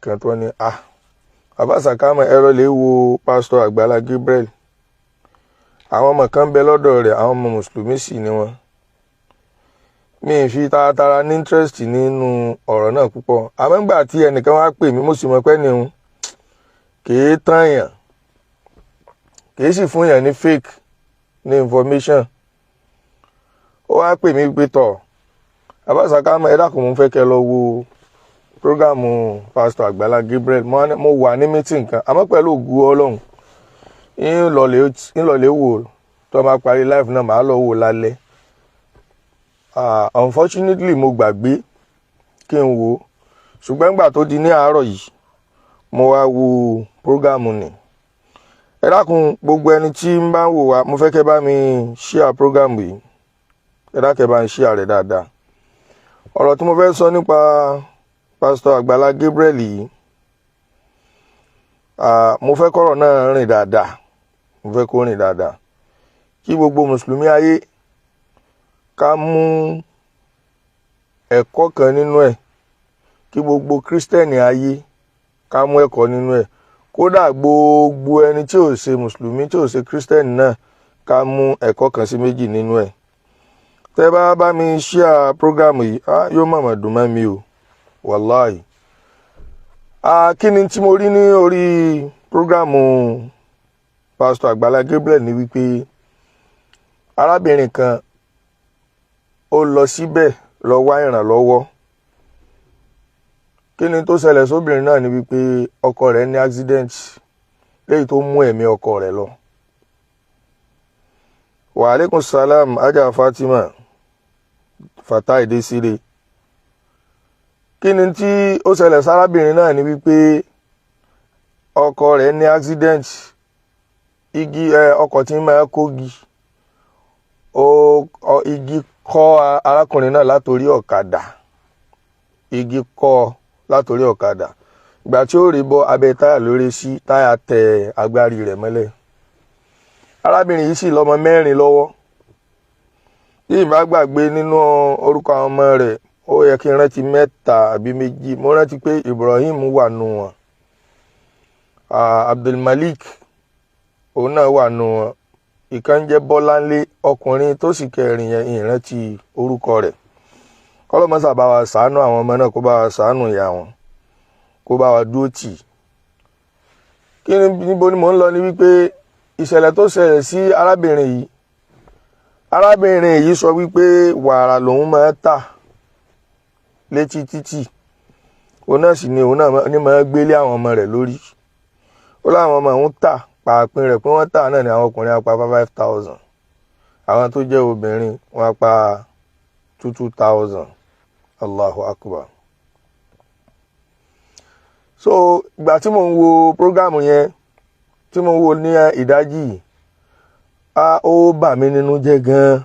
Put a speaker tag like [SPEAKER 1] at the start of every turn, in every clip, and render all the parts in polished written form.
[SPEAKER 1] kan tó ní bàbá Sàkámọ̀ ẹ̀rọ lè wo pásítọ̀ Àgbàlá Gabriel, àwọn ọmọ kan bẹ lọ́dọ̀ rẹ̀, àwọn ọmọ mùsùlùmí sì ni wọ́n. Mi ì fi taratara ní interest nínú ọ̀rọ̀ náà púpọ̀, àmọ́ nígbà tí ẹnìkan wá pè mí, mo sì mọ̀ pé ní òun kìí tán yàn, kìí sì fún yàn ní fake ní information. Ó wá pè mí pé tọ̀ bàbá Sàkámọ̀ ẹ dákun mo fẹ́ kẹ́ lọ wo prógámù pásítọ̀ Àgbàlá Gabriel. Mo wà ní meeting kan, àmọ́ pẹ̀lú ògùn Ọlọ́run ń lọlé wò tó máa parí live náà, màá lọ wò lálẹ́. Unfortunately mo gbàgbé kí n wò, ṣùgbọ́n nígbà tó di ní àárọ̀ yìí mo wá wo prógámù ni. Ẹ dákun gbogbo ẹni tí ń bá wò wá, mo fẹ́ kẹ́ bá mi share prógámù yìí, ẹ dákẹ́ bá ń share rẹ̀ dáadáa. Ọ̀rọ̀ tí mo fẹ́ sọ nípa pásítọ̀ Àgbàlá Gabriel yìí, mo fẹ́ kọ́rọ̀ náà rìn dáadáa, mo fẹ́ kó rìn dáadáa, kí gbogbo mùsùlùmí ayé ká mú ẹ̀kọ́ kan nínú ẹ̀, kí gbogbo kírísítẹ́nì ayé ká mú ẹ̀kọ́ nínú ẹ̀, kódà gbogbo ẹni tí ò ṣe mùsùlùmí tí ò ṣe kírísítẹ́nì náà ká mú ẹ̀kọ́ kan sí méjì nínú ẹ̀. Tẹ́ bá mi share prógámù yìí, yóò mọ̀mọ́ dùn mọ́ mi o, wàláhì. Kí ni tí mo rí ní orí prógámù pásítọ̀ Àgbàlá Gabriel ni wípé arábìnrin kan ó lọ síbẹ̀ lọ wá ìrànlọ́wọ́. Kí ni tó ṣẹlẹ̀ sóbìnrin náà ni wípé ọkọ rẹ̀ ní accident léyìí tó mú ẹ̀mí ọkọ rẹ̀ lọ. Wa alaikum salam Ajá Fatima Fatai Desire. Kí ni tí ó ṣẹlẹ̀ sárábìnrin náà ni wípé ọkọ rẹ̀ ní accident, ọkọ̀ tí máa kógi, igi kọ́ arákùnrin náà látòrí ọ̀kadà, igi kọ́ látòrí ọ̀kadà. Ìgbà tí ó rí bọ́ abẹ́ táyà lórí sí, táyà tẹ agbárí rẹ̀ mọ́lẹ̀. Arábìnrin yìí sì lọ́mọ 4 lọ́wọ́. Tí ìbá gbàgbé nínú orúkọ àwọn ọmọ rẹ̀, ó yẹ kí n rántí 3 àbí 2. Mo rántí pé Ibrahim wà nù wọn, Abdulmalik òun náà wà nù wọn, ìkan jẹ́ Bọ́láńlé, ọkùnrin tó sì kẹrin yẹn ìrántí orúkọ rẹ̀. Kọ́lọ́mọ́sà bá wa ṣàánú àwọn ọmọ náà, kó bá wa ṣàánú ìyá wọn, kó bá wa dúró tì. Níbo ni mò ń lọ ni wípé ìṣẹ̀lẹ̀ tó ṣẹlẹ̀ sí arábìnrin yìí sọ wípé wàrà lòun máa tà létí títì. Òun náà sì ni òun náà ní máa gbélé àwọn ọmọ rẹ̀ lórí. Ó láwọn ọmọ òun tà, pàápín rẹ̀ pé wọ́n tà náà ni àwọn ọkùnrin apá 5,000, àwọn tó jẹ́ obìnrin wọ́n apá 2,000. Allahu Akbar. So ìgbà tí mo ń wo prógámù yẹn, tí mo ń wo ní ìdájí, ó bà mí nínú jẹ́ gan-an,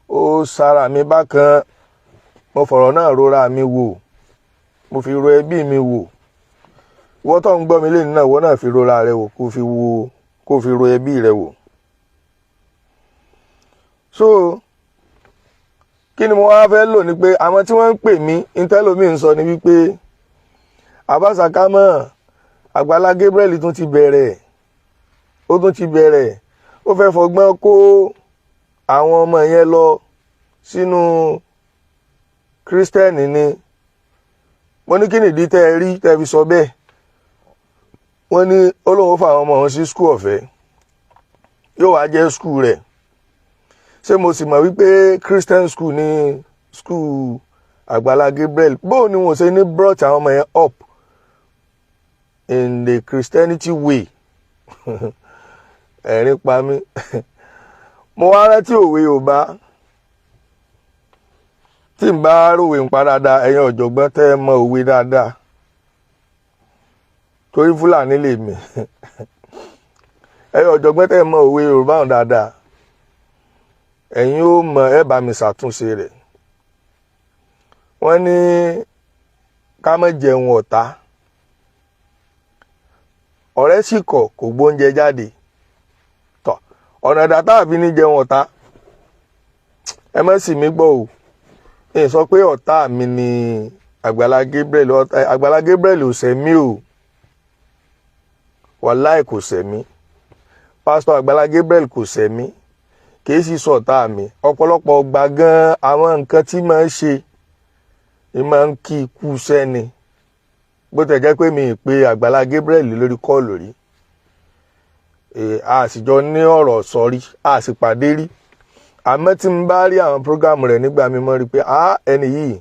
[SPEAKER 1] ó sára mi bákan. Mo fọ̀rọ̀ náà rora mi wò, mo fi ro ẹbí mi wò. Ìwọ tó ń gbọ́ mi lẹ́nu náà, ìwọ náà fi rora rẹ wò, kó fi ro ẹbí rẹ wò. So kí ni mo wá fẹ́ lò ní pé àwọn tí wọ́n ń pè mí, intelomi ń sọ ni wípé Bàbá Sàkámọ̀ Àgbàlá Gabriel tún ti bẹ̀rẹ̀, ó fẹ́ fọgbọ́n kó àwọn ọmọ yẹn lọ sínú kírísítẹ́nì ni. Mo ní kí nìdí tẹ́ ẹ rí tẹ́ fi sọ bẹ́ẹ̀. Wọ́n ní Ọlọ́run fà àwọn ọmọ wọn sí skul ọ̀fẹ́, yóò wá jẹ́ skul rẹ̀. Ṣé mo sì mọ̀ wípé Christian school ní skul Àgbàlá Gabriel? Bóò ni wọ́n ṣe ní brought àwọn ọmọ yẹn up in the Christianity way. Ẹ̀rín pa mí. Mo wá rántí òwe Yorùbá, tí n bá ròwe ń pa dáadáa, ẹ̀yin ọ̀jọ̀gbọ́n tẹ́ ẹ mọ òwe dáadáa, torí Fúlàní lè mí. Ẹ̀yin ọ̀jọ̀gbọ́n tẹ́ ẹ mọ òwe Yorùbá hàn dáadáa, ẹ̀yin ó mọ ẹ bá mi ṣàtúnṣe rẹ̀. Wọ́n ní ká má jẹun ọ̀tá, ọ̀rẹ́ sì kọ̀ kò gbóúnjẹ jáde. Tọ̀ ọ̀nà dàtà àfi ní jẹun ọ̀tá. Ẹ má sì mí gbọ́ o, èyí sọ pé ọ̀tá mi ni Àgbàlá Gabriel ò sẹ́mi o, wàláì kò sẹ́mi. Pásítọ̀ Àgbàlá Gabriel kò sẹ́mi, kìí sì sọ̀tá mi. Ọ̀pọ̀lọpọ̀ gbà gan àwọn nǹkan tí máa ń ṣe máa ń kí ikú sẹ́ni. Bó tẹ̀ jẹ́ pé mi ì pe Àgbàlá Gabriel lórí kọ́ọ̀lù rí, a sì jọ ní ọ̀rọ̀ sọ̀rí, a sì pàdé rí. Àmọ́ tí n bá rí àwọn prógámù rẹ̀ nígbà mi mọ́ rí pé ẹni yìí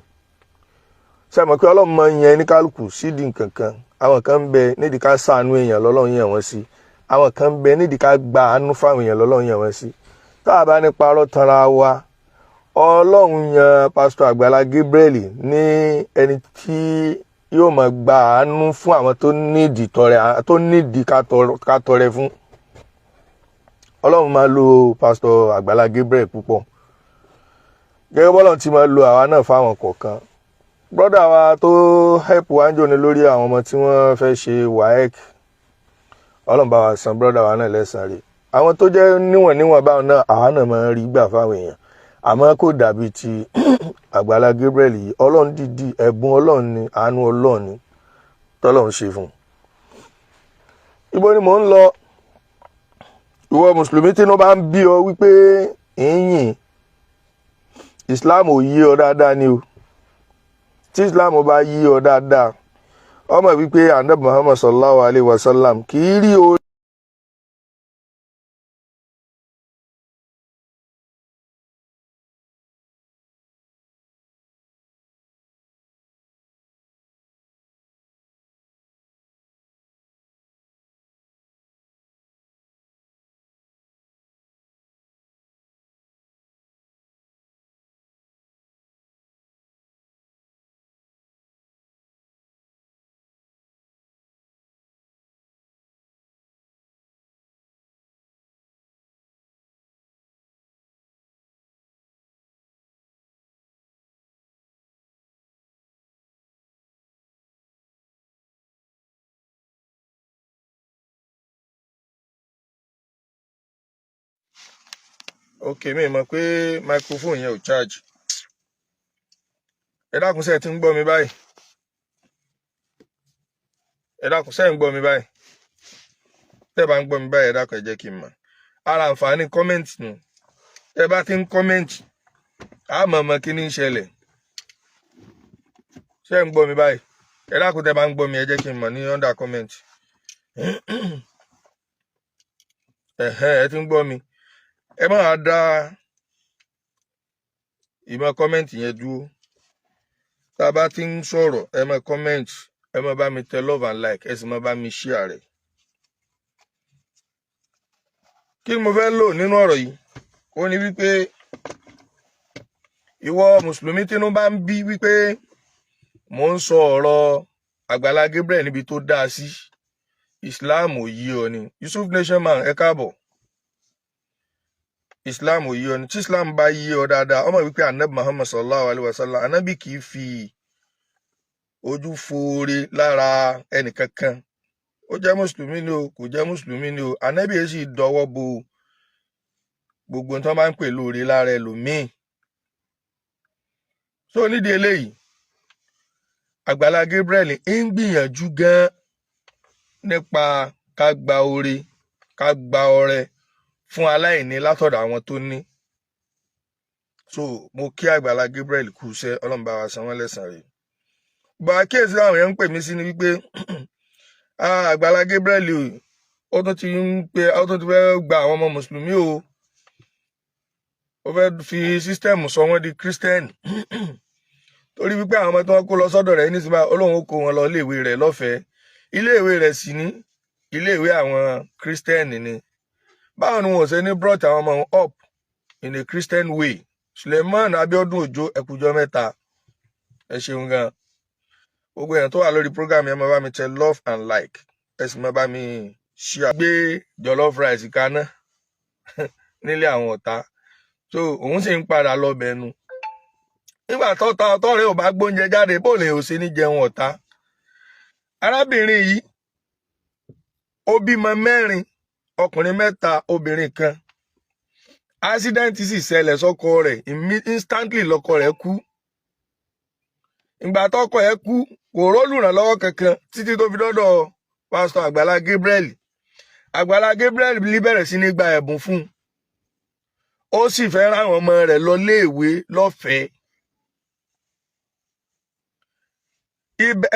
[SPEAKER 1] ṣe mọ̀ pé Ọlọ́run máa ń yan ẹni kálukú sídìí nǹkan kan. Àwọn kan ń bẹ nídìí ká ṣàánú èèyàn lọ́lọ́run yàn wọ́n sí, àwọn kan ń bẹ nídìí ká gba àánú fáwọn èèyàn lọ́lọ́run yàn wọ́n sí. Tá a bá ní parọ́ tanra wa, Ọlọ́run yan pásítọ̀ Àgbàlá Gabriel ní ẹni tí yóò máa gba àánú fún àwọn tó nídìí ká tọrẹ fún. Ọlọ́run máa lo pásítọ̀ Àgbàlá Gabriel púpọ̀, gẹ́gẹ́ bọ́lọ́run ti máa lo àwa náà fáwọn kọ̀ọ̀kan. Brọ́dà wa tó help wa ń jò ní lórí àwọn ọmọ tí wọ́n fẹ́ ṣe WAEC, Ọlọ́run bá wa san brọ́dà wa náà lẹ́san rẹ̀. Àwọn tó jẹ́ níwọ̀n báwọn náà àwa náà máa ń rí gbà fáwọn èèyàn, àmọ́ kò dàbí ti Àgbàlá Gabriel yìí. Ọlọ́run dìdí ẹ̀bùn Ọlọ́run ni, àánú Ọlọ́run ni tọ́lọ́run ṣe fún un. Ibo ni mò ń lọ? Ìwọ mùsùlùmí tí inú bá ń bí ọ wípé ìyìn Islam ò yí ọ dáadáa ni o. Tí Islam bá yí ọ dáadáa, ọmọ wípé Ànábì Muhammad sallallahu alaihi wasallam kì í rí o. Ok, mi mọ̀ pé microphone yẹn ò charge. Ẹ dákun ṣé tí ń gbọ́ mi báyìí? Ẹ dákun ṣé ń gbọ́ mi báyìí? Tẹ́ bá ń gbọ́ mi báyìí, ẹ dákun ẹ jẹ́ kí n mọ̀. Ara àǹfààní comment nù. Tẹ́ bá ti ń comment, a mọ̀ kí ní ń ṣẹlẹ̀. Ṣé ń gbọ́ mi báyìí? Ẹ dákun tẹ́ bá ń gbọ́ mi, ẹ jẹ́ kí n mọ̀ ní under comment. Ẹ ti ń gbọ́ mi. Ẹ máa dá ìmọ̀ comment yẹn dúró. Tá a bá ti ń sọ̀rọ̀, ẹ máa comment, ẹ máa bá mi tẹ love and like, ẹ sì máa bá mi share rẹ̀. Kí ni mo fẹ́ lò nínú ọ̀rọ̀ yìí? Ó ní wípé ìwọ mùsùlùmí tínú bá ń bí wípé mò ń sọ ọ̀rọ̀ Àgbàlá Gabriel níbi tó dáa sí, Islam ò yí ọ ni. Yusuf Nation Man, ẹ káàbọ̀. Islam ò yí ọ ni. Tí Islam bá yí ọ dáadáa, ọmọ wípé Ànábì Muhammad sallallahu alaihi wasallam, Ànábì kì í fi ojú foore lára ẹnìkankan. Ó jẹ́ mùsùlùmí ni o, kò jẹ́ mùsùlùmí ni o. Ànábì sì dọwọ́ bo gbogbo tí wọ́n bá ń pè lóore lára ẹlòmíì. So nídìí eléyìí, Àgbàlá Gabriel ń gbìyànjú gan nípa ká gba oore, ká gba ọrẹ fún aláìní látọ̀dọ̀ àwọn tó ní. So mo kí Àgbàlá Gabriel kú iṣẹ́, Ọlọ́run bá wa san wọ́n lẹ́san rẹ̀. Bá kéèsì àwọn èèyàn ń pè mí sí ni wípé Àgbàlá Gabriel ó tún ti fẹ́ gba àwọn ọmọ mùsùlùmí o. Ó fẹ́ fi sísítẹ́ẹ̀mù sọ wọ́n di kírísítẹ́nì. Torí wípé àwọn ọmọ tí wọ́n kó lọ sọ́dọ̀ rẹ̀ nísìnyí Ọlọ́run ó kó wọn lọ iléèwé rẹ̀ lọ́fẹ̀ẹ́. Iléèwé rẹ̀ sì ní iléèwé àwọn kírísítẹ́nì ni. Báwo ni wọn ò ṣe ní brought àwọn ọmọ up in a Christian way? Suleiman Abiodun Ojo, ẹ kújọ́ mẹ́ta, ẹ ṣeun gan. Gbogbo èèyàn tó wà lórí program yẹn máa bá mi tẹ love and like, ẹ sì máa bá mi share. Gbé jollof rice kaná nílé àwọn ọ̀tá, so òun sì ń padà lọ bẹ̀nu. Nígbà tọ́rẹ́ ò bá gbóúnjẹ jáde, bó lè ò ṣe ní jẹun ọ̀tá. Arábìnrin yìí ó bímọ 4, ọkùnrin 3, obìnrin 1. Accident sì ṣẹlẹ̀ sọ́kọ rẹ̀, instantly lọ́kọ rẹ̀ kú. ìgbà tọ́kọ ẹ̀ kú kò rólùrànlọ́wọ́ kankan títí tó fi dọ́dọ̀ pásítọ̀ Àgbàlá Gabriel. Àgbàlá Gabriel bẹ̀rẹ̀ sí ní gba ẹ̀bùn fún un, ó sì fẹ́ ráwọn ọmọ rẹ̀ lọ léèwé lọ́fẹ̀ẹ́.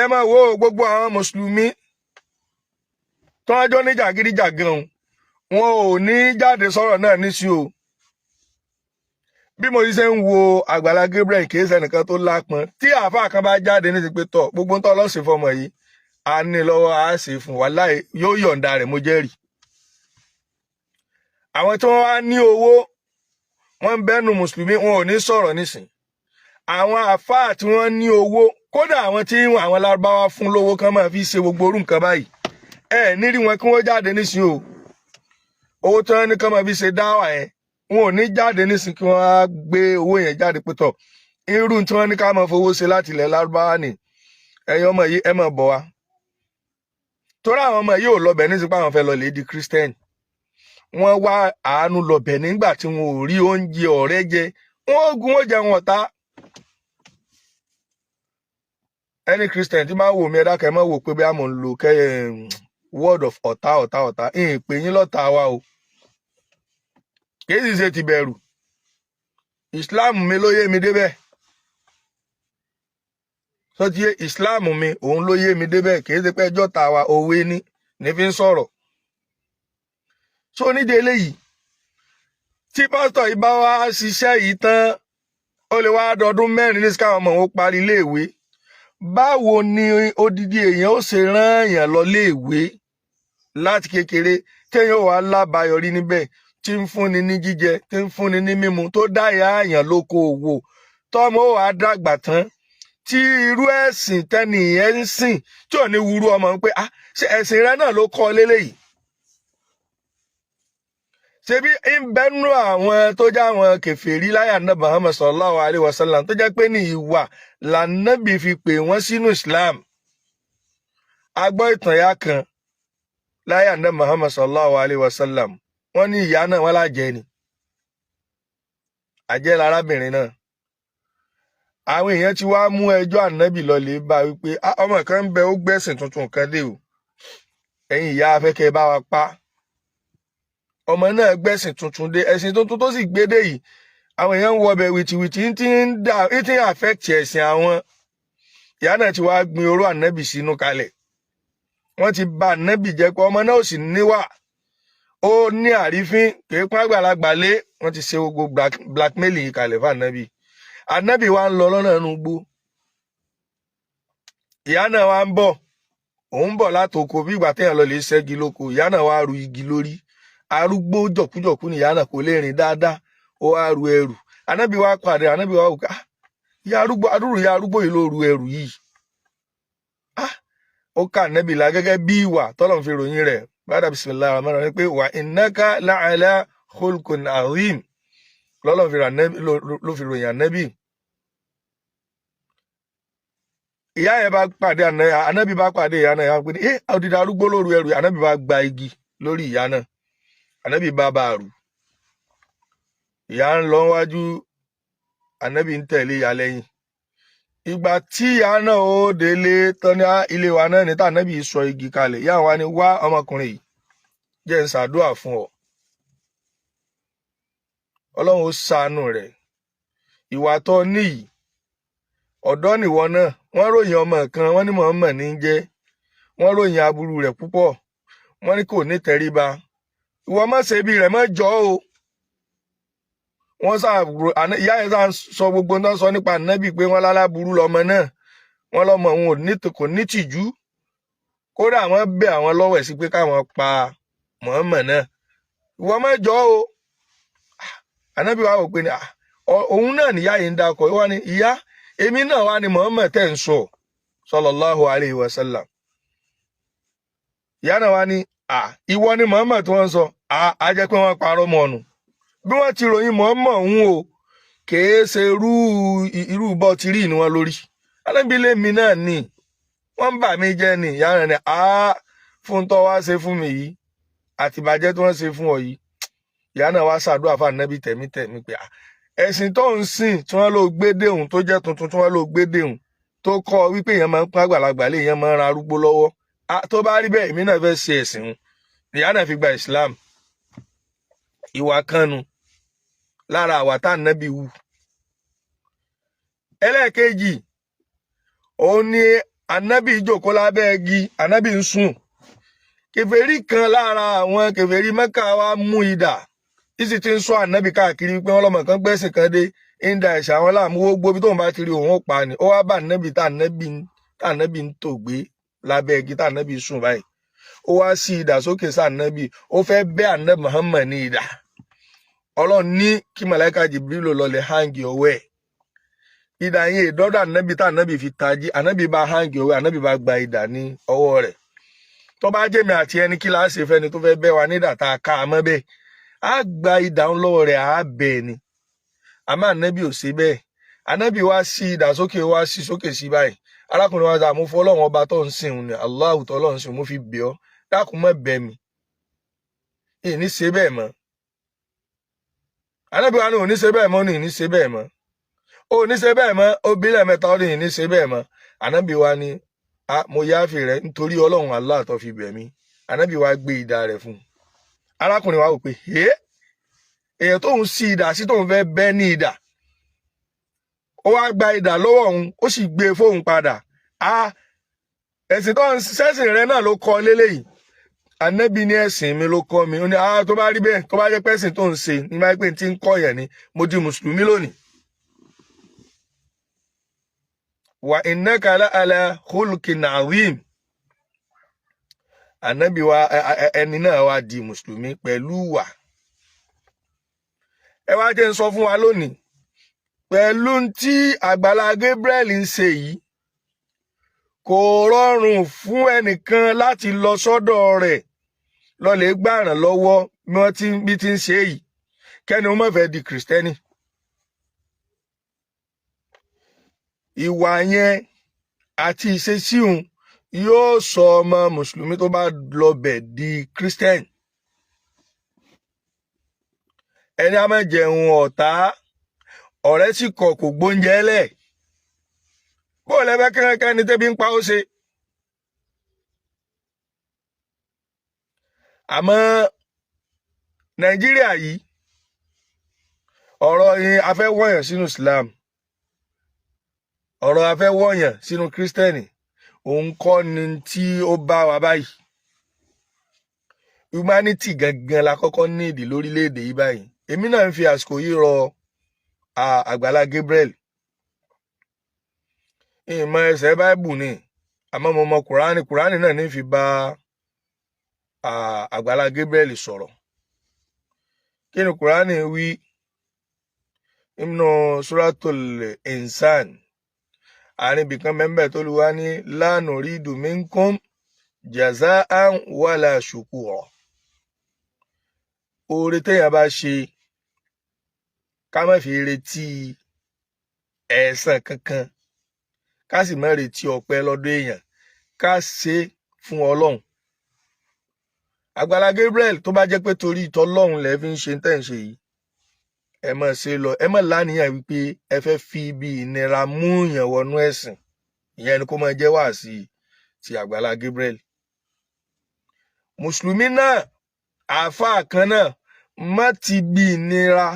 [SPEAKER 1] Ẹ máa wo gbogbo àwọn mùsùlùmí tó ń jọ ní jàgídíjàgan wọn ò ní jáde sọ̀rọ̀ náà níṣì o. Bí mo ṣe ń wo Àgbàlá Gabriel kì í ṣe ẹnìkan tó lápọn. Tí àáfàá kan bá jáde ní ti pé tọ̀ gbogbo ń tọ́ lọ́sìn fọmọ yìí a ní lọ́wọ́ a ṣe fún wa láì yóò yọ̀ǹda rẹ̀, mo jẹ́rìí. Àwọn tí wọ́n wá ní owó wọ́n ń bẹ́nu mùsùlùmí wọn ò ní sọ̀rọ̀ nísìn. Àwọn àáfàá tí wọ́n ní owó kódà àwọn tí àwọn lárúbáwá fún lówó kan máa fi ṣe gbogbo orú nǹkan báyìí nírí wọn kí wọ́n jáde nísìn o. Owó tí wọ́n ní kan máa fi ṣe dáwà yẹn wọn ò ní jáde nísìn kí wọ́n á gbé owó yẹn jáde pé tọ̀ irú tí wọ́n ní ká máa fowó ṣe láti ilẹ̀ lárúbáwá ni ẹ̀yin ọmọ yìí ẹ máa bọ̀ wá. Torí àwọn ọmọ yìí ò lọbẹ̀ nísìn pé àwọn fẹ́ lọ lè di Christian. Wọ́n wá àánú lọbẹ̀ nígbà tí wọn ò rí oúnjẹ ọ̀rẹ́ jẹ, wọ́n ogun ó jẹun ọ̀tá. Ẹni Christian tí máa wò mí ẹ̀dá kẹ́ máa wò pé bí a mọ̀ ń lo word of ọ̀tá ìpè yín lọ́tá wa o. Kìí sì ṣe ti bẹ̀rù. Islam mi ló yé mi débẹ̀. Sọ́tí Islam mi òun ló yé mi débẹ̀ kìí ṣe pé ẹjọ́ ta wa òwe ní fi ń sọ̀rọ̀. So nídìí eléyìí tí pásítọ̀ yìí bá wá ṣiṣẹ́ yìí tán ó lè wá dọdún 4 ní káwọn ọmọ òun parí iléèwé. Báwo ni odidi èèyàn ó ṣe rán èèyàn lọ iléèwé láti kékeré téèyàn wà lábàáyọrí níbẹ̀ tí ń fúnni ní jíjẹ tí ń fúnni ní mímu tó dá ìyá èèyàn lóko òwò tọ́mọ ó wà dàgbà tán tí irú ẹ̀sìn tẹ́ni ìyẹn ń sìn tí ò ní wúrú ọmọ pé ṣe ẹ̀sìn rẹ náà ló kọ́ léléyìí. Ṣebí ń bẹnu àwọn tó jẹ́ àwọn kèfèrí láyà Ànábì Muhammad sallallahu alaihi wasallam tó jẹ́ pé ní ìwà lànàbì fi pè wọ́n sínú Islam. A gbọ́ ìtàn ìyá kan láyà Ànábì Muhammad sallallahu alaihi wasallam. Wọ́n ní ìyá náà wọ́n lájẹ́ ni. Àjẹ́ lárábìnrin náà. Àwọn èèyàn ti wá mú ẹjọ́ Ànábì lọ lè bá wípé ọmọ kan ń bẹ ó gbẹ̀sìn tuntun kan dé o. Ẹ̀yin ìyá afẹ́kẹ́ bá wa pa. Ọmọ náà gbẹ̀sìn tuntun dé, ẹ̀sìn tuntun tó sì gbédè yìí àwọn èèyàn ń wọbẹ̀ wìtìwìtì ń tí ń affect ẹ̀sìn àwọn. Ìyá náà ti wá gbin oró Ànábì sínú kalẹ̀. Wọ́n ti bà Ànábì jẹ́ pé ọmọ náà ò sì níwà, ó ní àrífín kìí pọ́n àgbàlagbà lé. Wọ́n ti ṣe gbogbo blackmail yìí kalẹ̀ fún Ànábì. Ànábì wa ń lọ lọ́nà inú igbó. Ìyá náà wá ń bọ̀, òun bọ̀ látòkò bí ìgbà téèyàn lọ lè ṣẹ́gi lóko. Ìyá náà wá ru igi lórí. Arúgbó jọ̀kújọ̀kú ni ìyá náà kò lè rìn dáadáa, ó wá ru ẹrù. Ànábì wa pàdé, Ànábì wa wò ká ìyá arúgbó yìí ló ru ẹrù yìí. Ó ká Ànábì la gẹ́gẹ́ bí ìwà tọ́lọ́run fi ròyìn rẹ̀ bàdà bismillahir rahmanir rahim pé wa innaka la'ala khulqin azim lọ́lọ́run ló fi ròyìn Ànábì. Ìyá yẹn bá pàdé Ànábì bá pàdé ìyá náà, ìyá pé odidi arúgbó ló ru ẹrù. Ànábì bá gba igi lórí ìyá náà. Ànábì bá bá rù. Ìyá ń lọ wájú, Ànábì ń tẹ̀lé ìyá lẹ́yìn. Ìgbà tí ìyá náà ó délé tán ní ilé wa náà ní tá Ànábì sọ igi kalẹ̀. Ìyá wa ni wá ọmọkùnrin yìí jẹ́ ń ṣàdúrà fún ọ. Ọlọ́run ó ṣàánú rẹ̀. Ìwà tó níyì ọ̀dọ́ nìwọ náà. Wọ́n ròyìn ọmọ kan, wọ́n ní Muhammad ní jẹ́. Wọ́n ròyìn aburú rẹ̀ púpọ̀. Wọ́n ní kò ní tẹríba. Ìwọ má ṣe bí rẹ̀ má jọ o. Wọ́n ìyá yẹn sá sọ gbogbo náà sọ nípa Ànábì pé wọ́n láláburú lọmọ náà. Wọ́n lọmọ òun kò ní tìjú. Kódà wọ́n bẹ̀ àwọn lọ́wọ́ sí pé káwọn pa Muhammad náà. Ìwọ má jọ o. Ànábì wa wò pé ní òun náà níyá yìí ń dákọ̀. Ìwọ ni ìyá èmi náà wá ní Muhammad tẹ́ ń sọ sallallahu alaihi wasallam. Ìyá náà wá ní ìwọ ni Muhammad tí wọ́n sọ. A jẹ́ pé wọ́n parọ́ mọ́ ọ̀nù. Bí wọ́n ti ròyìn Muhammad òun o kìí ṣe irú bọ́ ti rí ni wọ́n lórí. Alábílẹ̀ mi náà ni wọ́n bà mí jẹ́ ni. Ìyá rẹ̀ ni fún tó wá ṣe fún mi yìí àti ìbàjẹ́ tí wọ́n ṣe fún ọ yìí. Ìyá náà wá ṣàdúrà fún Ànábì tẹ̀mítẹ̀mí pé ẹ̀sìn tó ń sìn tí wọ́n ló gbé déhùn tó jẹ́ tuntun tí wọ́n ló gbé déhùn tó kọ́ wípé èèyàn máa ń pọ́n àgbàlagbà lé èèyàn máa ń ran arúgbó lọ́wọ́ tó bá rí bẹ́ẹ̀ èmi náà fẹ́ ṣe ẹ̀sìn un ìyá náà fi gba Islam ìwà kanu lára àwa tá ànábì wù. ẹlẹ́ẹ̀kejì òun ni ànábì jókòó lábẹ́ igi ànábì ń sùn kèfèrí kan lára àwọn kèfèrí Mẹ́kà wa mú idà ìsì ti ń sọ ànábì káàkiri pé wọ́n lọ́mọ kan gbẹ́sìn kan dé ń da ẹ̀ṣẹ̀ àwọn láàmú gbogbo bí tóun bá ti rí òun ó pa ni ó wá bá ànábì tá ànábì ń tògbé lábẹ́ igi tá ànábì sùn báyìí ó wá sí idà sókè sí ànábì ó fẹ́ bẹ́ ànábì Muhammad ní idà Ọlọ́run ní kí màláíkà Jibrilo lọlẹ̀ hangi ọwọ́ ẹ̀ idà yẹn ìdọ́dọ̀ ànábì tá ànábì fi tají ànábì bá hangi ọwọ́ ànábì bá gba idà ní ọwọ́ rẹ̀ tó bá jẹ́mi àti ẹni kí láá ṣe fẹ́ni tó fẹ́ bẹ́ wa nídà tá a ká a mọ́ bẹ́ẹ̀ á gba idà ń lọ́wọ́ rẹ̀ á bẹ̀ ni àmọ́ ànábì ò ṣe bẹ́ẹ̀ ànábì wá sí idà sókè wá sí sókè sí báyìí arákùnrin wa dà mo fọ́ Ọlọ́run ọba tó ń sìn ní Allahu tó Ọlọ́run sìn mo fi bẹ̀ ọ́ dákun má bẹ̀ mí ìní ṣe bẹ́ẹ̀ mọ́ ànábì wa ní òní ṣe bẹ́ẹ̀ mọ́ ní ìní ṣe bẹ́ẹ̀ mọ́ òní ṣe bẹ́ẹ̀ mọ́ obìnrin mẹ́ta ó ní ìní ṣe bẹ́ẹ̀ mọ́ ànábì wa ní mo yááfì rẹ nítorí Ọlọ́run Allah tó fi bẹ̀ mí ànábì wa gbé idà rẹ̀ fún un arákùnrin wa wò pé èèyàn tóun sí idà sí tóun fẹ́ bẹ́ ní idà ó wá gba idà lọ́wọ́ òun ó sì gbé e fóun padà ẹ̀sìn tó ń sẹ́sìn rẹ náà ló kọ́ léléyìí ànábì ní ẹ̀sìn mi ló kọ́ mi ó ní tó bá rí bẹ́ẹ̀ tó bá jẹ́ pẹ́sìn tó ń ṣe ní máa pé tí ń kọ́ yẹn ni mo di mùsùlùmí lónìí. Wa innaka la ala khulqin azim ànábì wa ẹni náà wá di mùsùlùmí pẹ̀lú wà. ẹ wá jẹ́ ń sọ fún wa lónìí pẹ̀lú tí Àgbàlá Gabriel ń ṣe yìí kò rọrùn fún ẹnìkan láti lọ sọ́dọ̀ rẹ̀ lọ lè gbàràn lọ́wọ́ bí ti ń ṣe yìí kẹ́ni ó má fẹ́ di kìrìsìtẹ́nì. ìwà yẹn àti ìṣesí òun yóò sọ ọmọ mùsùlùmí tó bá lọ bẹ̀ di kìrìsìtẹ́nì. ẹni a máa jẹun ọ̀tá ọ̀rẹ́ sì kọ̀ kò gbóúnjẹ lẹ̀ bó lẹ́fẹ́ kẹ́kẹ́ ni tẹ́bí ń pa ó ṣe. àmọ́ Nàìjíríà yìí ọ̀rọ̀ yìí a fẹ́ wọ̀yàn sínú Islam ọ̀rọ̀ a fẹ́ wọ̀yàn sínú Kírísítẹ́nì òun kọ́ ni tí ó bá wa báyìí. Humanity gangan la kọ́kọ́ ní ìdí lórílẹ̀‐èdè yìí báyìí. èmi náà ń fi àsìkò yìí rọ Àgbàlá Gabriel ìmọ̀ ẹsẹ̀ báìbù ni àmọ́ mo mọ kùránì náà ní fi bá Àgbàlá Gabriel sọ̀rọ̀. kí ni kùránì wí nínú Suratul Insan àárín ibìkan mẹ́mbẹ́ tó lu wá ní la nuridu minkum jaza'an wala shukura. oore téèyàn bá ṣe ká má fi retí ẹ̀san kankan ká sì má retí ọpẹ́ lọ́dọ̀ èèyàn ká ṣe fún Ọlọ́run. Àgbàlá Gabriel tó bá jẹ́ pé torí ìtọ́lọ́run lẹ fi ń ṣe tẹ́ ń ṣe yìí ẹ má ṣe lọ ẹ má láníyàn wípé ẹ fẹ́ fi ibi ìnira mú yàn wọnú ẹ̀sìn ìyẹn ni kó máa jẹ́ wáàsí ti Àgbàlá Gabriel. mùsùlùmí náà àáfàá kan náà má ti bi ìnira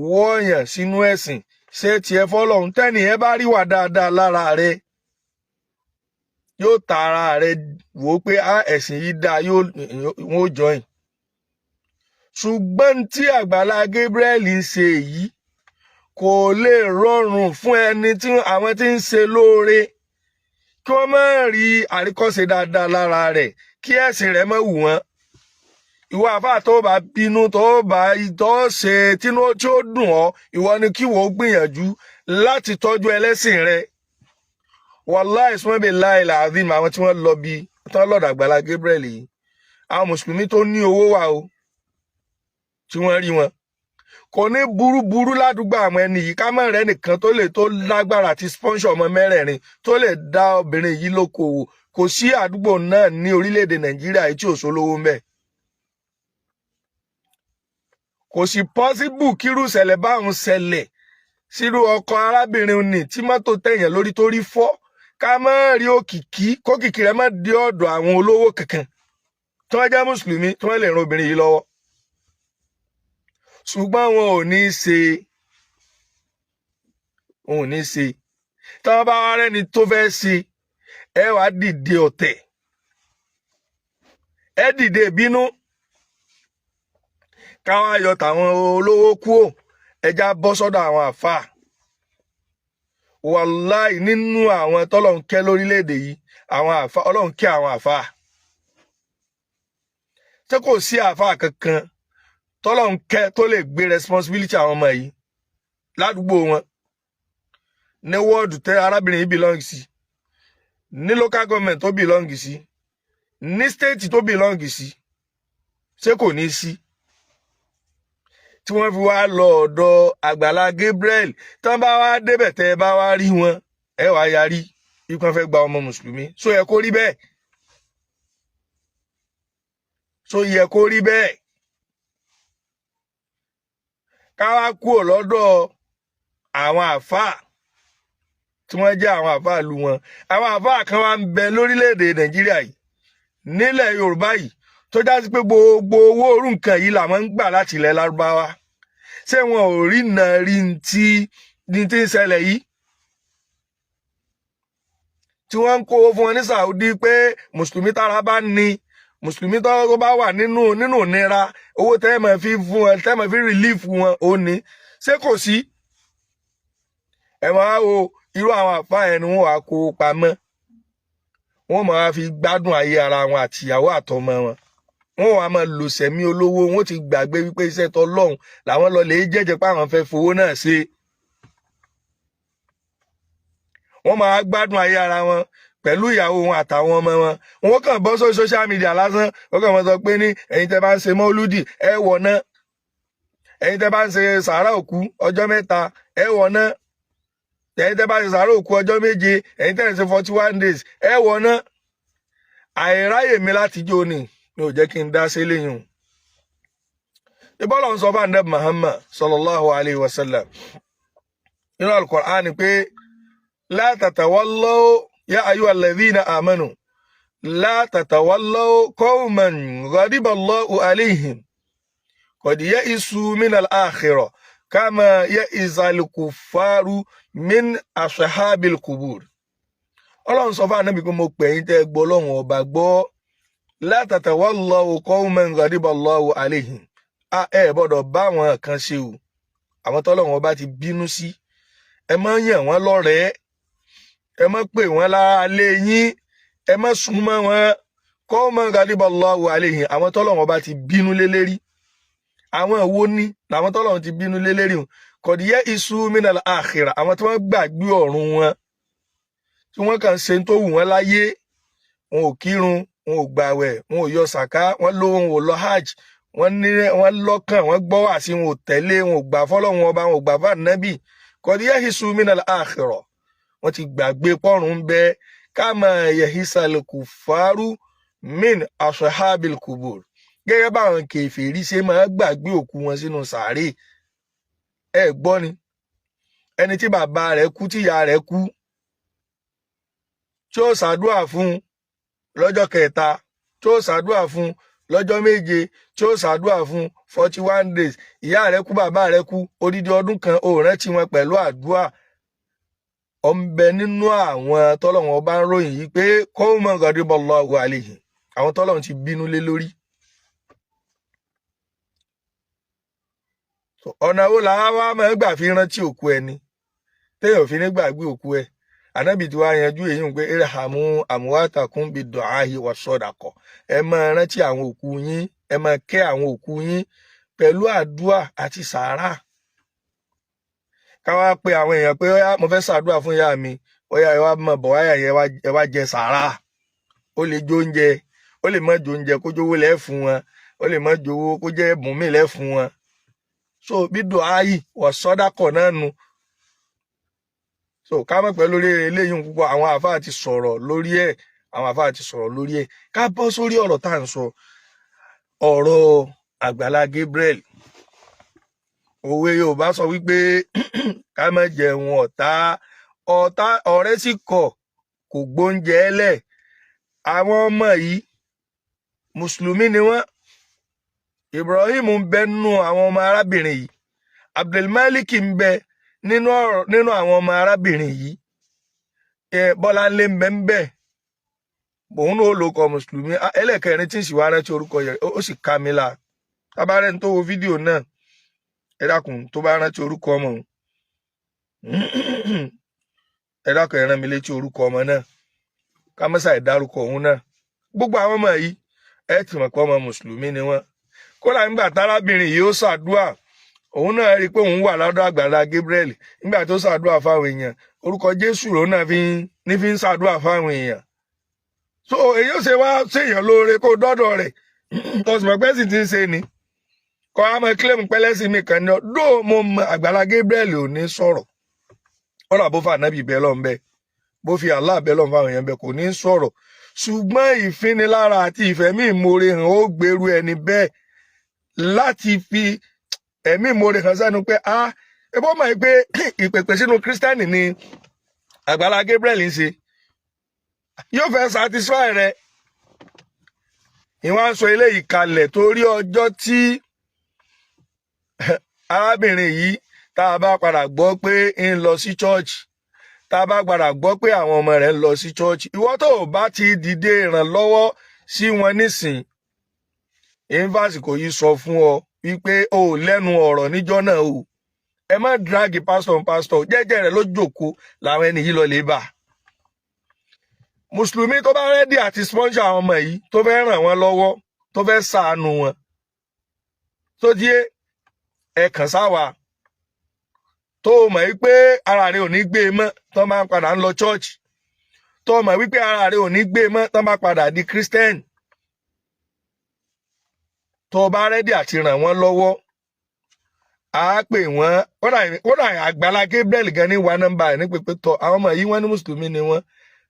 [SPEAKER 1] wọ́ọ̀yàn sínú ẹ̀sìn ṣé tiẹ̀ fọ́lọ́run tẹ́nì ẹ bá rí wà dáadáa lára rẹ yóò ta ara rẹ wò ó pé ẹ̀sìn yìí dáa wọn ó join. ṣùgbọ́n tí Àgbàlá Gabriel ń ṣe yìí kò lè rọrùn fún ẹni tí àwọn tí ń ṣe lóore kí wọ́n má rí àríkọ́ṣe dáadáa lára rẹ̀ kí ẹ̀sìn rẹ̀ má wù wọ́n. ìwọ àfáà tó bá bínú tó ṣe tí ó dùn ọ́ ìwọ ni kí wọ́n gbìyànjú láti tọ́jú ẹlẹ́sìn rẹ̀. wàláì sùnmọ́bì láìlà àdìm àwọn tí wọ́n lọ bí tán lọ́dọ̀ Àgbàlá Gabriel yìí àwọn mùsùlùmí tó ní owó wà o tí wọ́n rí wọn kò ní burúburú ládùúgbò àwọn ẹni yìí ká mọ̀ rẹ́ nìkan tó lágbára àti sponsor ọmọ mẹ́rẹ̀ẹ̀rin tó lè dá obìnrin yìí lókòwò kò sí àdúgbò náà ní orílẹ̀-èdè Nàìjíríà yìí tí ò sólówó ńbẹ̀. kò sí pọ́síbù kírú ìṣẹ̀lẹ̀ báwọn ṣẹlẹ̀ sírú ọkọ arábìnrin ni tí mọ́tò tẹ̀yàn lórí tó rí fọ́ ká má rí òkìkí kókìkí rẹ̀ má dé ọ̀dọ̀ àwọn olówó kankan tí wọ́n jẹ́ mùsùlùmí tí wọ́n lè ran obìnrin yìí lọ́wọ́ ṣùgbọ́n wọn ò ní ṣe tí wọ́n bá wá rẹ́ni tó fẹ́ ṣe ẹ wá dìde ọ̀tẹ̀ ẹ dìde ìbínú káwọn ayọ̀ tàwọn olówó kúò ẹja bọ́ sọ́dọ̀ àwọn àfáà wàláì nínú àwọn tọ́lọ́run kẹ́ lórílẹ̀‐èdè yìí àwọn àfáà ọlọ́run kẹ́ àwọn àfáà tí kò sí àfáà kankan tọ́lọ́run kẹ́ tó lè gbé responsibility àwọn ọmọ yìí ládùúgbò wọn ní wọ́ọ̀dù tẹ́ arábìnrin yìí belong sí ní local government tó belong sí ní state tó belong sí ṣé kò ní sí tí wọ́n fi wá lọ ọ̀dọ̀ Àgbàlá Gabriel tí wọ́n bá wá débẹ̀ tẹ́ ẹ bá wá rí wọn ẹ wá yarí ikú wọn fẹ́ gba ọmọ mùsùlùmí ṣó yẹ kó rí bẹ́ẹ̀ ṣó yẹ kó rí bẹ́ẹ̀ ká wá kúrò lọ́dọ̀ àwọn àfáà tí wọ́n jẹ́ àwọn àfáà lu wọn àwọn àfáà kan wá ń bẹ lórílẹ̀‐èdè Nàìjíríà yìí nílẹ̀ Yorùbá yìí tó já sí pé gbogbo owó orú nǹkan yìí làwọn ń gbà láti ilẹ̀ Lárúbáwá ṣé wọn ò rí nà rí tí ń ṣẹlẹ̀ yìí tí wọ́n ń kó fún wọn ní Saudi pé mùsùlùmí tára bá ní mùsùlùmí tó bá wà nínú ìnira owó tẹ́ mọ̀ fi fún wọn tẹ́ mọ̀ fi relief wọn ò ní ṣé kò sí ẹ máa wo irú àwọn àfáà ẹni wọn wàá kó pamọ́ wọn máa fi gbádùn ayé ara wọn àtìyàwó àtọmọ wọn wàá máa lò sẹ̀mí olówó wọn ti gbàgbé wípé iṣẹ́ tọlọ́hun làwọn lọ lè jẹ́jẹ́ pé àwọn fẹ́ fowó náà ṣe wọn máa gbádùn ayé ara wọn pẹ̀lú ìyàwó wọn àtàwọn ọmọ wọn kàn bọ́ sórí social media lásán wọn kàn máa sọ pé ní ẹ̀yin tẹ́ bá ń ṣe mọ́lúdì ẹ wọ̀ náà ẹ̀yin tẹ́ bá ń ṣe sàárà òkú ọjọ́ mẹ́ta ẹ wọ̀ náà ẹ̀yin tẹ́ bá ṣe sàárà òkú ọjọ́ méje ẹ̀yin tẹ́ ń ṣe 41 days ẹ wọ̀ náà àìráyè mi láti jó ni ò jẹ́ kí n dá sí léyìn ìbọ́lọ̀ ń sọ bá Ànábì Muhammad sallallahu alayhi wa sallam nínú al-Qur'an pé la tatawallaw ya ayyuhal ladhina amanu la tatawallaw qawman ghadiba Allahu alayhim qad ya'isu min al-akhirah kama ya'isa al-kuffaru min ashabil qubur Ọlọ́run sọ fún Ànábì pé mo pè yín tẹ́ gbọ́ Ọlọ́run ọba gbọ́ la tatawallaw qawman ghadiba Allahu alayhim ẹ gbọ́dọ̀ bá àwọn kan ṣe o àwọn tọ́lọ́run ọba ti bínú sí ẹ má yàn wọ́n lọ́rẹ̀ẹ́ ẹ má pè wọ́n láalé yín ẹ má súnmọ́ wọn qawman ghadiba Allahu alayhim àwọn tọ́lọ́run ọba ti bínú lé lérí àwọn wo ni làwọn tọ́lọ́run ti bínú lé lérí o qad ya'isu minal akhirah àwọn tí wọ́n gbàgbé ọ̀run wọn tí wọ́n kàn ṣe tó wù wọ́n láyé wọn ò kírun wọn ò gbàwẹ̀ wọn ò yọ sàká wọn lówó wọn ò lọ hajj wọn lọ́kàn wọn gbọ́ wá sí wọn ò tẹ̀lé wọn ò gbà fọ́lọ́run ọba wọn ò gbà fún Ànábì qad ya'isu minal akhirah wọn ti gbàgbé pọ́run bẹ kama yahisal kufaru min ashabil kubur gẹ́gẹ́ báwọn kèfèrí ṣe máa gbàgbé òkú wọn sínú sàárè ẹ gbọ́ ni ẹni tí bàbá rẹ̀ kú tí ìyá rẹ̀ kú tí ó ṣàdúà fún lọ́jọ́ kẹta tí ó ṣàdúà fún lọ́jọ́ méje tí ó ṣàdúà fún 41 days ìyá rẹ̀ kú bàbá rẹ̀ kú odidi ọdún kan ó rántí wọn pẹ̀lú àdúà ọ̀nbẹ nínú àwọn tọ́lọ́run ọba ń ròyìn yìí pé qawman ghadiba Allahu alayhim àwọn tọ́lọ́run ti bínú lé lórí. ọ̀nà wo làwa wá máa ń gbà fi rántí òkú ẹni téèyàn fi ní gbàgbé òkú ẹ Ànábì tí wàá yanjú èyí ń pé irhamu amwatakum bid-du'ahi was-sadaqa ẹ máa rántí àwọn òkú yín ẹ máa kẹ́ àwọn òkú yín pẹ̀lú àdúà àti sàárà káwá pé àwọn èèyàn pé ọyá mo fẹ́ ṣàdúà fún ìyá mi ọyá ẹ wá mọ̀ bọ̀ wáyà yẹn ẹ wá jẹ sàárà ó lè jó oúnjẹ ó lè má jó oúnjẹ kó jówó lẹ́ fún wọn ó lè má jówó kó jẹ́ ẹ̀bùn mi lẹ́ fún wọn so bid-du'ahi was-sadaqa náà nu so ká mọ̀ pé lórí eléyìí púpọ̀ àwọn àfáà ti sọ̀rọ̀ lórí ẹ̀ ká bọ́ sórí ọ̀rọ̀ tá à ń sọ ọ̀rọ̀ Àgbàlá Gabriel òwe Yorùbá sọ wípé ká má jẹun ọ̀tá ọ̀rẹ́ sì kọ̀ kò gbóúnjẹ ẹlẹ̀. Àwọn ọmọ yìí mùsùlùmí ni wọ́n. Ibrahim ń bẹ nínú àwọn ọmọ arábìnrin yìí, Abdulmalik ń bẹ nínú àwọn ọmọ arábìnrin yìí, Bọ́láńlé ń bẹ ń bẹ, òun ló lóko mùsùlùmí. Ẹlẹ́kẹrin tí ń sì wá rántí orúkọ yẹn ó sì ká mi la. Tábàárẹ̀ tó wo fídíò náà, ẹ dákun tó bá rántí orúkọ ọmọ òun, ẹ dákun ẹ rán mi létí orúkọ ọmọ náà, ká mọ́sà ìdárúkọ òun náà. Gbogbo àwọn ọmọ yìí ẹ ti mọ̀ pé ọmọ mùsùlùmí ni wọ́n. Kódà nígbà tárábìnrin yìí ó ṣàdúà, òun náà rí i pé òun wà lọ́dọ̀ Àgbàlá Gabriel. Nígbà tó ṣàdúà fáwọn èèyàn, orúkọ Jésù lòun náà fi ń ṣàdúà fáwọn èèyàn. So èyí ó ṣe wá ṣèyàn lóore kó dọ́dọ̀ rẹ̀ tọ́sùmọ̀ pẹ́ sì ti ń ṣe ni. Kọ́ á mọ kílẹ̀mù pẹ́lẹ́sì mi kan ní ọdún mo mọ Àgbàlá Gabriel ò ní sọ̀rọ̀. Ọ̀rọ̀ àbó fà nábì bẹ́ẹ̀ lọ́n bẹ́ẹ̀, bó fi Allah bẹ́ẹ̀ lọ́n fáwọn èèyàn bẹ́ẹ̀ kò ní sọ̀rọ̀. Ṣùgbọ́n ìfinilára àti ìfẹ̀mí ìmoore hàn ó gbèrú ẹni bẹ́ẹ̀ láti fi ẹ̀mí ìmoore hàn sẹ́nu pé ebó mọ̀ pé ìpèpè sínú Kírísítẹ́nì ni Àgbàlá Gabriel ń ṣe. Yóò fẹ́ satisfy rẹ̀. Ìwọ́n á sọ eléyìí kalẹ̀ torí ọjọ́ tí arábìnrin yìí tá a bá padà gbọ́ pé ń lọ sí church, tá a bá padà gbọ́ pé àwọn ọmọ rẹ̀ ń lọ sí church, ìwọ tó o bá ti dìde ìrànlọ́wọ́ sí wọn nísìn, ìfàsì kò yí sọ fún ọ wípé o ò lẹ́nu ọ̀rọ̀ níjọ́ náà o. Ẹ má dragi pásítọ̀ jẹ́jẹ́ rẹ̀ ló jókòó làwọn ẹni yìí lọ lè bà. Mùsùlùmí tó bá rẹ́dí àti sponsor àwọn ọmọ yìí, tó fẹ́ ràn wọ́n lọ́wọ́, tó fẹ́ ṣàánú wọn, tó díẹ̀ ẹ kàn sáwà. Tó mọ̀ wípé ara rẹ̀ ò ní gbé mọ́ tó máa padà ń lọ church, tó mọ̀ wípé ara rẹ̀ ò ní gbé mọ́ tó máa padà di Christian, tó bá rẹ́dí àti ràn wọ́n lọ́wọ́, a pè wọ́n. Kódà Àgbàlá Gabriel gan ní wa nọ́mbà ẹ̀ ní pípé tọ́ àwọn ọmọ yìí wọ́n ní mùsùlùmí ni wọ́n,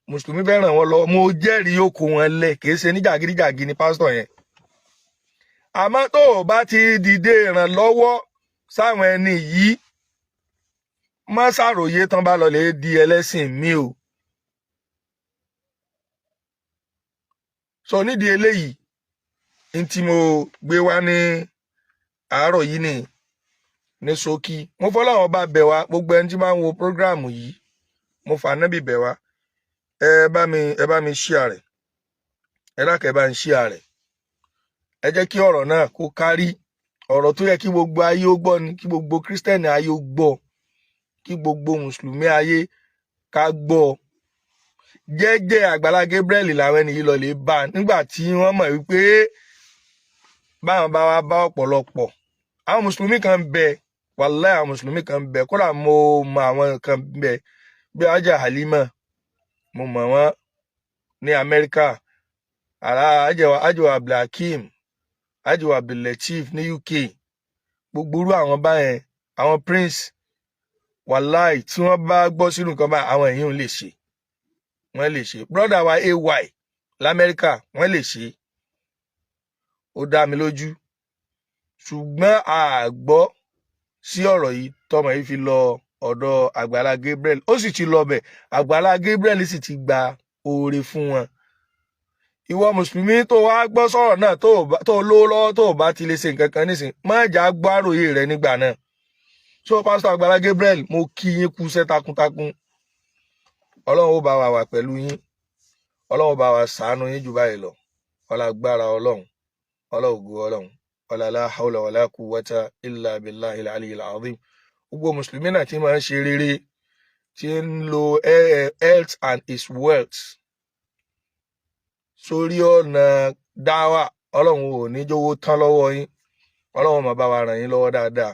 [SPEAKER 1] mùsùlùmí fẹ́ ràn wọ́n lọ́wọ́. Mo jẹ́rìí ó kó wọn lẹ̀, kìí ṣe ní jàgídíjàgí ni pásítọ̀ yẹn. Àmọ́ tó o bá ti dìde ìrànlọ́wọ́ sáwọn ẹni yìí, má ṣàròyé tán bá lọ lè di ẹlẹ́sìn mi o. So nídìí eléyìí, ní tí mo gbé wá ní àárọ̀ yìí ní ṣókí, mo fọlọ́run bá bẹ̀ wá gbogbo ẹni tí máa ń wo prógráàmù yìí, mo fà nábì bẹ̀ wá, ẹ bá mi share rẹ̀, ẹ dákẹ́ ẹ bá ń share rẹ̀. Ẹ jẹ́ kí ọ̀rọ̀ náà kó kárí, ọ̀rọ̀ tó yẹ kí gbogbo ayé ó gbọ́ ni, kí gbogbo Kírísítẹ́nì ayé ó gbọ́, kí gbogbo mùsùlùmí ayé ká gbọ́. Jẹ́jẹ́ Àgbàlá Gabriel làwọn ẹni yìí lọ lè bá nígbà tí wọ́n mọ̀ wípé báwọn bá wá bá ọ̀pọ̀lọpọ̀ àwọn mùsùlùmí kan bẹ, wàláhì àwọn mùsùlùmí kan bẹ, kódà mo mọ àwọn kan bẹ bí Ajá Halima, mo mọ̀ wọ́n ní Amẹ́ríkà, Ajá Abdulhakeem, Ajá Abdullateef ní UK, gbogbo irú àwọn báyẹn, àwọn Prince, wàláhì tí wọ́n bá gbọ́ sínú nǹkan báyìí àwọn èèyàn lè ṣe, wọ́n lè ṣe. Brọ́dà wa AY l'Amẹ́ríkà wọ́n lè ṣe, ó dá mi lójú. Ṣùgbọ́n a gbọ́ sí ọ̀rọ̀ yìí tọmọ yìí fi lọ ọ̀dọ̀ Àgbàlá Gabriel, ó sì ti lọ bẹ̀, Àgbàlá Gabriel sì ti gba oore fún wọn. Ìwọ mùsùlùmí tó wá gbọ́ sọ̀rọ̀ náà tó lówó lọ́wọ́ tó bá ti lè ṣe nǹkan kan nísìn, má jà gbọ́ àròyé rẹ nígbà náà. So pásítọ̀ Àgbàlá Gabriel, mo kí yín kú iṣẹ́ takuntakun. Ọlọ́run ó bá wa wà pẹ̀lú yín, Ọlọ́run ó bá wa ṣàánú yín jù báyìí lọ. Ọlá agbára Ọlọ́run, ọlá ògo Ọlọ́run, ọlá la hawla wala quwwata illa billahil aliyyil azim. Gbogbo mùsùlùmí náà tí máa ń ṣe rere, tí ń lo health and his wealth sórí ọ̀nà dáwà, Ọlọ́run ò ní jówó tán lọ́wọ́ yín, Ọlọ́run máa bá wa ràn yín lọ́wọ́ dáadáa.